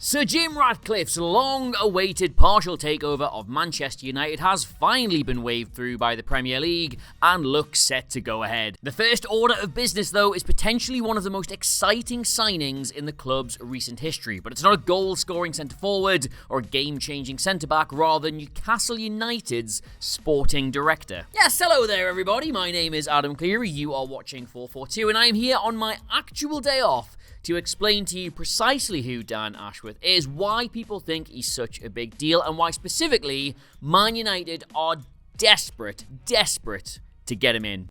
Sir Jim Ratcliffe's long-awaited partial takeover of Manchester United has finally been waved through by the Premier League and looks set to go ahead. The first order of business, though, is potentially one of the most exciting signings in the club's recent history, but it's not a goal-scoring centre-forward or a game-changing centre-back, rather Newcastle United's sporting director. Yes, hello there everybody, my name is Adam Clery, you are watching 442, and I am here on my actual day off to explain to you precisely who Dan Ashworth is, why people think he's such a big deal, and why specifically Man United are desperate to get him in.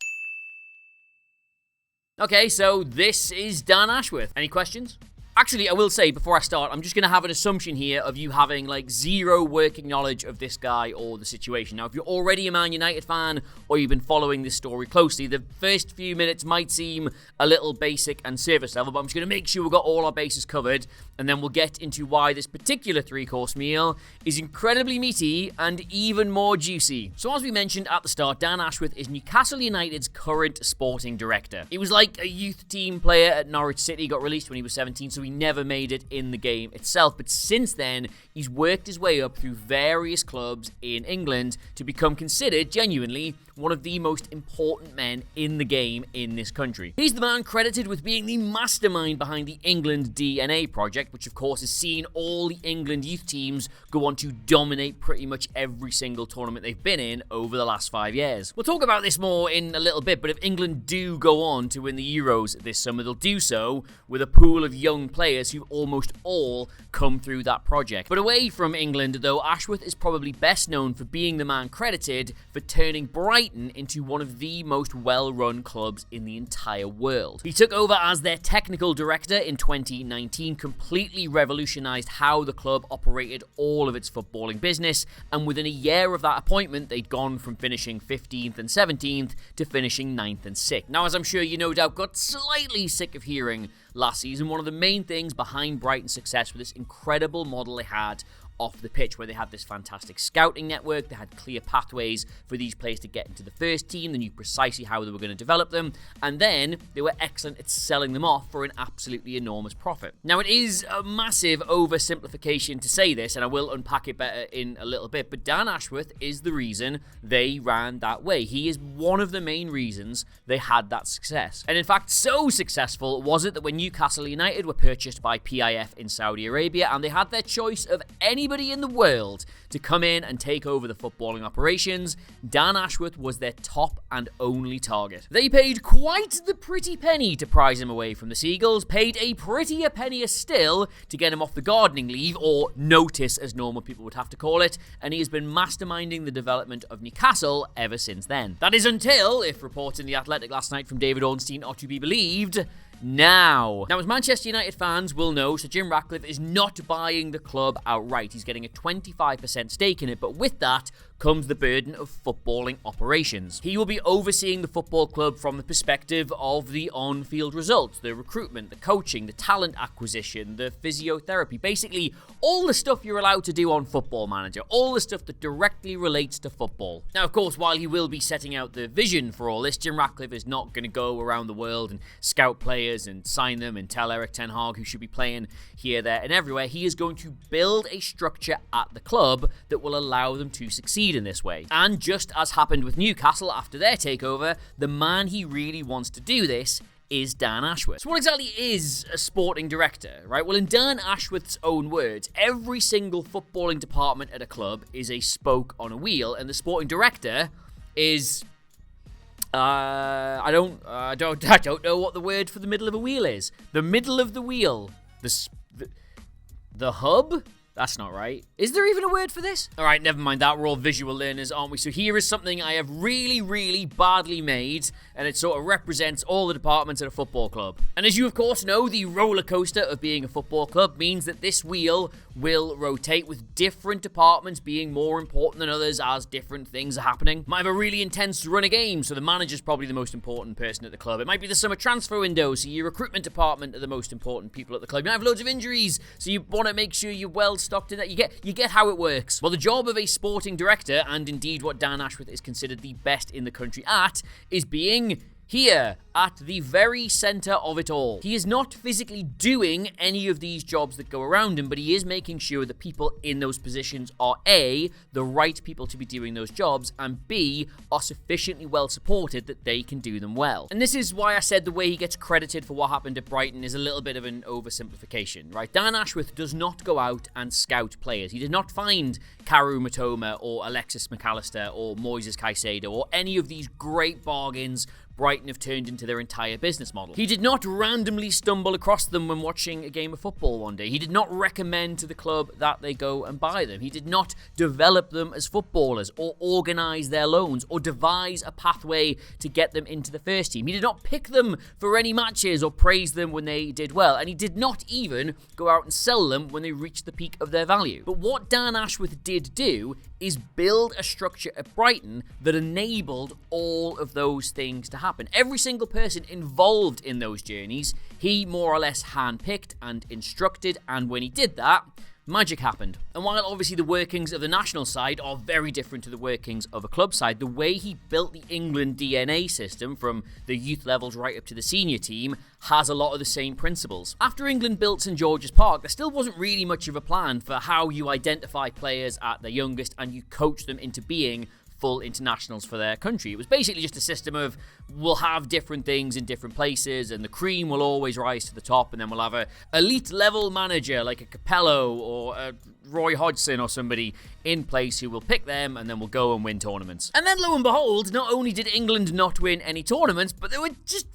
Okay, so this is Dan Ashworth. Any questions? Actually, I will say, before I start, I'm just going to have an assumption here of you having, zero working knowledge of this guy or the situation. Now, if you're already a Man United fan, or you've been following this story closely, the first few minutes might seem a little basic and surface level, but I'm just going to make sure we've got all our bases covered, and then we'll get into why this particular three-course meal is incredibly meaty and even more juicy. So, as we mentioned at the start, Dan Ashworth is Newcastle United's current sporting director. He was like a youth team player at Norwich City, got released when he was 17, so he never made it in the game itself, but since then he's worked his way up through various clubs in England to become considered genuinely one of the most important men in the game in this country. He's the man credited with being the mastermind behind the England DNA project, which of course has seen all the England youth teams go on to dominate pretty much every single tournament they've been in over the last 5 years. We'll talk about this more in a little bit, but if England do go on to win the Euros this summer, they'll do so with a pool of young players who almost all come through that project. But away from England, though, Ashworth is probably best known for being the man credited for turning Brighton into one of the most well-run clubs in the entire world. He took over as their technical director in 2019, completely revolutionized how the club operated all of its footballing business, and within a year of that appointment, they'd gone from finishing 15th and 17th to finishing 9th and 6th. Now, as I'm sure you no doubt got slightly sick of hearing last season, one of the main things behind Brighton's success was this incredible model they had off the pitch, where they had this fantastic scouting network, they had clear pathways for these players to get into the first team, they knew precisely how they were going to develop them, and then they were excellent at selling them off for an absolutely enormous profit. Now, it is a massive oversimplification to say this, and I will unpack it better in a little bit, but Dan Ashworth is the reason they ran that way. He is one of the main reasons they had that success. And in fact, so successful was it that when Newcastle United were purchased by PIF in Saudi Arabia, and they had their choice of anybody in the world to come in and take over the footballing operations, Dan Ashworth was their top and only target. They paid quite the pretty penny to prize him away from the Seagulls, paid a prettier penny still to get him off the gardening leave, or notice as normal people would have to call it, and he has been masterminding the development of Newcastle ever since then. That is until, if reports in The Athletic last night from David Ornstein are to be believed, now, as Manchester United fans will know, Sir Jim Ratcliffe is not buying the club outright. He's getting a 25% stake in it, but with that comes the burden of footballing operations. He will be overseeing the football club from the perspective of the on-field results, the recruitment, the coaching, the talent acquisition, the physiotherapy, basically all the stuff you're allowed to do on Football Manager, all the stuff that directly relates to football. Now, of course, while he will be setting out the vision for all this, Jim Ratcliffe is not going to go around the world and scout players and sign them and tell Eric Ten Hag who should be playing here, there, and everywhere. He is going to build a structure at the club that will allow them to succeed in this way. And just as happened with Newcastle after their takeover, the man he really wants to do this is Dan Ashworth. So what exactly is a sporting director, right? Well, in Dan Ashworth's own words, every single footballing department at a club is a spoke on a wheel, and the sporting director is I don't know what the word for the middle of a wheel is. The middle of the wheel. The hub? That's not right. Is there even a word for this? All right, never mind that. We're all visual learners, aren't we? So here is something I have really badly made, and it sort of represents all the departments at a football club. And as you, of course, know, the roller coaster of being a football club means that this wheel will rotate, with different departments being more important than others as different things are happening. Might have a really intense run of games, so the manager's probably the most important person at the club. It might be the summer transfer window, so your recruitment department are the most important people at the club. You might have loads of injuries, so you want to make sure you're well stocked in that. You get how it works. Well, the job of a sporting director, and indeed what Dan Ashworth is considered the best in the country at, is being Here, at the very center of it all. He is not physically doing any of these jobs that go around him, but he is making sure that people in those positions are A, the right people to be doing those jobs, and B, are sufficiently well supported that they can do them well. And this is why I said the way he gets credited for what happened at Brighton is a little bit of an oversimplification, right? Dan Ashworth does not go out and scout players. He did not find Karu Matoma or Alexis McAllister or Moises Caicedo or any of these great bargains Brighton have turned into their entire business model. He did not randomly stumble across them when watching a game of football one day. He did not recommend to the club that they go and buy them. He did not develop them as footballers or organise their loans or devise a pathway to get them into the first team. He did not pick them for any matches or praise them when they did well. And he did not even go out and sell them when they reached the peak of their value. But what Dan Ashworth did do is build a structure at Brighton that enabled all of those things to happen. Every single person involved in those journeys, he more or less handpicked and instructed, and when he did that, magic happened. And while obviously the workings of the national side are very different to the workings of a club side, the way he built the England DNA system from the youth levels right up to the senior team has a lot of the same principles. After England built St George's Park, there still wasn't really much of a plan for how you identify players at their youngest and you coach them into being full internationals for their country. It was basically just a system of, we'll have different things in different places and the cream will always rise to the top, and then we'll have a elite level manager like a Capello or a Roy Hodgson or somebody in place who will pick them, and then we'll go and win tournaments. And then lo and behold, not only did England not win any tournaments, but they were just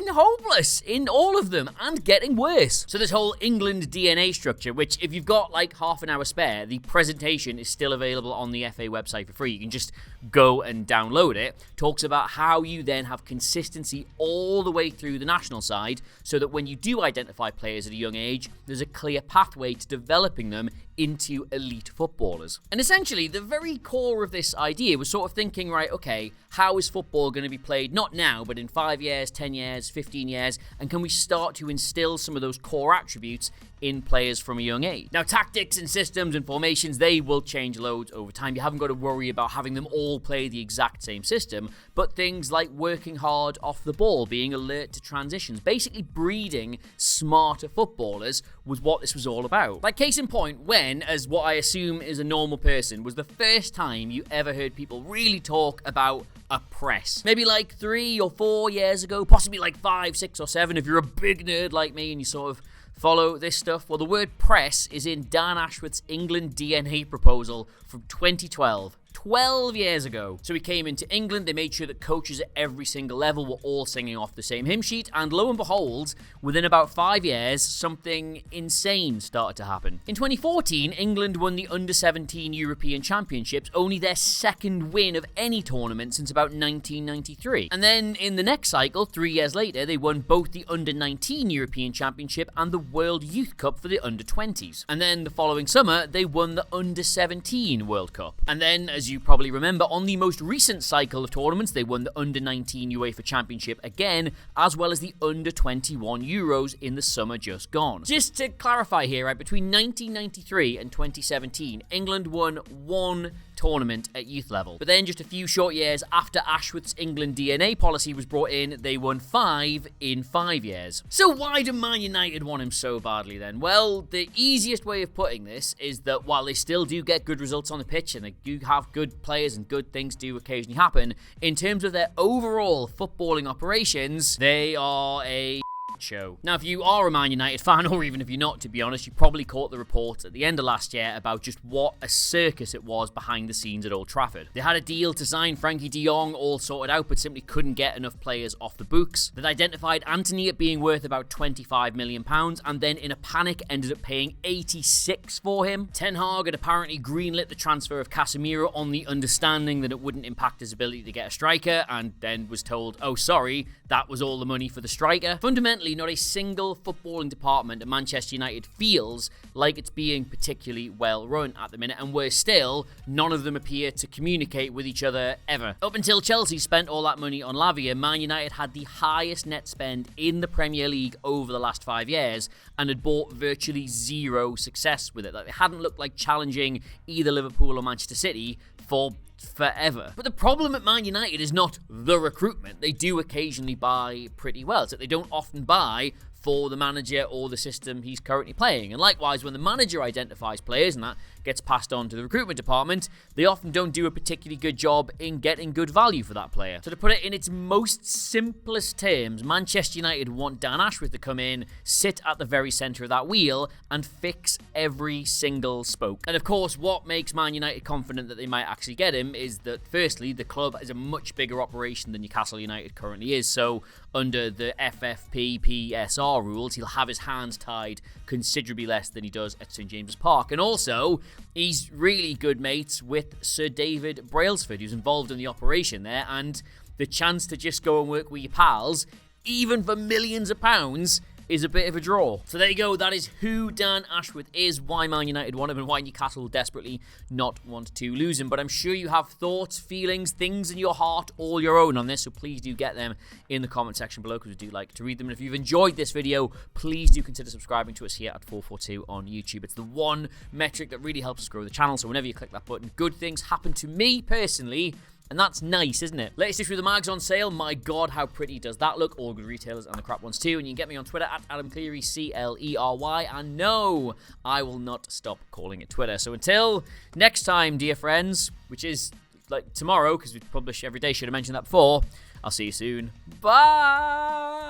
hopeless in all of them and getting worse. So this whole England DNA structure, which if you've got like half an hour spare, the presentation is still available on the FA website for free. You can just go and download it. Talks about how you then have consistency all the way through the national side so that when you do identify players at a young age, there's a clear pathway to developing them into elite footballers. And essentially, the very core of this idea was sort of thinking, right, okay, how is football going to be played, not now, but in 5 years, 10 years, 15 years, and can we start to instill some of those core attributes in players from a young age? Now, tactics and systems and formations, they will change loads over time. You haven't got to worry about having them all play the exact same system, but things like working hard off the ball, being alert to transitions, basically breeding smarter footballers was what this was all about. Like case in point, when, as what I assume is a normal person, was the first time you ever heard people really talk about a press? Maybe like 3 or 4 years ago, possibly like 5, 6 or 7 if you're a big nerd like me and you sort of follow this stuff. Well, the word press is in Dan Ashworth's England DNA proposal from 2012. 12 years ago. So he came into England, they made sure that coaches at every single level were all singing off the same hymn sheet, and lo and behold, within about 5 years, something insane started to happen. In 2014, England won the Under-17 European Championships, only their second win of any tournament since about 1993. And then in the next cycle, 3 years later, they won both the Under-19 European Championship and the World Youth Cup for the Under-20s. And then the following summer, they won the Under-17 World Cup. And then, as you probably remember, on the most recent cycle of tournaments, they won the Under-19 UEFA Championship again, as well as the Under-21 Euros in the summer just gone. Just to clarify here, right, between 1993 and 2017, England won 1 tournament at youth level. But then just a few short years after Ashworth's England DNA policy was brought in, they won 5 in 5 years. So why do Man United want him so badly then? Well, the easiest way of putting this is that while they still do get good results on the pitch and they do have good players and good things do occasionally happen, in terms of their overall footballing operations, they are a show. Now, if you are a Man United fan, or even if you're not, to be honest, you probably caught the reports at the end of last year about just what a circus it was behind the scenes at Old Trafford. They had a deal to sign Frankie de Jong all sorted out, but simply couldn't get enough players off the books. They'd identified Antony at being worth about £25 million, and then in a panic ended up paying 86 for him. Ten Hag had apparently greenlit the transfer of Casemiro on the understanding that it wouldn't impact his ability to get a striker, and then was told, oh sorry, that was all the money for the striker. Fundamentally, not a single footballing department at Manchester United feels like it's being particularly well run at the minute, and worse still, none of them appear to communicate with each other ever. Up until Chelsea spent all that money on Lavia, Man United had the highest net spend in the Premier League over the last 5 years and had brought virtually zero success with it. Like, they hadn't looked like challenging either Liverpool or Manchester City for forever. But the problem at Man United is not the recruitment. They do occasionally buy pretty well. It's that they don't often buy for the manager or the system he's currently playing. And likewise, when the manager identifies players and that gets passed on to the recruitment department, they often don't do a particularly good job in getting good value for that player. So to put it in its most simplest terms, Manchester United want Dan Ashworth to come in, sit at the very centre of that wheel and fix every single spoke. And of course, what makes Man United confident that they might actually get him is that firstly, the club is a much bigger operation than Newcastle United currently is. So under the FFP PSR rules, he'll have his hands tied considerably less than he does at St James's Park. And also, he's really good mates with Sir David Brailsford, who's involved in the operation there, and the chance to just go and work with your pals, even for millions of pounds, is a bit of a draw. So there you go, that is who Dan Ashworth is, why Man United want him, and why Newcastle will desperately not want to lose him. But I'm sure you have thoughts, feelings, things in your heart, all your own on this, so please do get them in the comment section below, because we do like to read them. And if you've enjoyed this video, please do consider subscribing to us here at FourFourTwo on YouTube. It's the one metric that really helps us grow the channel, so whenever you click that button, good things happen to me personally, and that's nice, isn't it? Latest issue of the mag's on sale. My God, how pretty does that look? All good retailers and the crap ones too. And you can get me on Twitter at Adam Clery, Clery. And no, I will not stop calling it Twitter. So until next time, dear friends, which is like tomorrow, because we publish every day, should have mentioned that before. I'll see you soon. Bye!